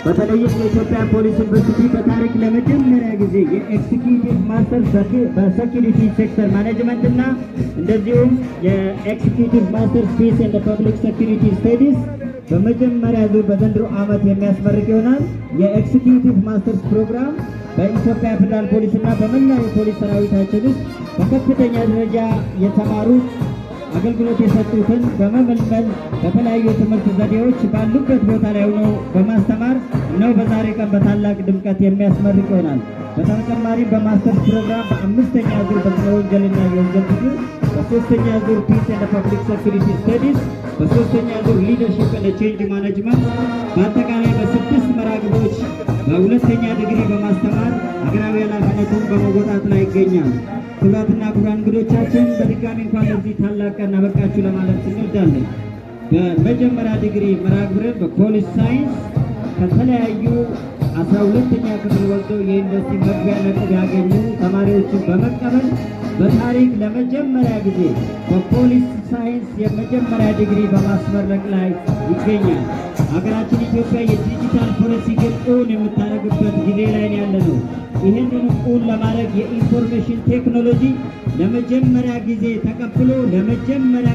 በተለይም የኢትዮጵያ ፖሊስ ዩኒቨርሲቲ በታሪክ ለመጀመሪያ ጊዜ የኤክስኪዩቲቭ ማስተርስ በሴኩሪቲ ሴክተር ማኔጅመንት እና እንደዚሁም የኤክስኪዩቲቭ ማስተርስ ፒስ ኤንድ ፐብሊክ ሴኩሪቲ ስታዲስ በመጀመሪያ ዙር በዘንድሮ ዓመት የሚያስመርቅ ይሆናል። የኤክስኪዩቲቭ ማስተርስ ፕሮግራም በኢትዮጵያ ፌዴራል ፖሊስ እና በመላው የፖሊስ ሰራዊታችን ውስጥ በከፍተኛ ደረጃ የተማሩት አገልግሎት የሰጡትን በመመልመል በተለያዩ ትምህርት ዘዴዎች ባሉበት ቦታ ላይ ሆነው በማስተማር ነው በዛሬ ቀን በታላቅ ድምቀት የሚያስመርቅ ይሆናል። በተጨማሪም በማስተርስ ፕሮግራም በአምስተኛ ዙር በስነ ወንጀልና የወንጀል ፍትህ፣ በሶስተኛ ዙር ፒስ ኤንድ ፐብሊክ ሴኩሪቲ ስታዲስ፣ በሶስተኛ ዙር ሊደርሺፕ ኤንድ ቼንጅ ማኔጅመንት በአጠቃላይ በ6 መርሃ ግብሮች በሁለተኛ ዲግሪ በማስተማር ሀገራዊ ኃላፊነቱን በመወጣት ላይ ይገኛል። ክቡራትና ክቡራን እንግዶቻችን በድጋሚ እንኳን ለዚህ ታላቅ ቀን አበቃችሁ ለማለት እንወዳለን። በመጀመሪያ ዲግሪ መርሃ ግብርን በፖሊስ ሳይንስ ከተለያዩ 12ኛ ክፍል ወጥተው የዩኒቨርሲቲ መግቢያ ነጥብ ያገኙ ተማሪዎችን በመቀበል በታሪክ ለመጀመሪያ ጊዜ በፖሊስ ሳይንስ የመጀመሪያ ዲግሪ በማስመረቅ ላይ ይገኛል። ሀገራችን ኢትዮጵያ የዲጂታል ፎረንሲክን እውን የምታደርግበት ጊዜ ላይ ያለ ነው። ይህንን እውን ለማድረግ የኢንፎርሜሽን ቴክኖሎጂ ለመጀመሪያ ጊዜ ተቀብሎ ለመጀመሪያ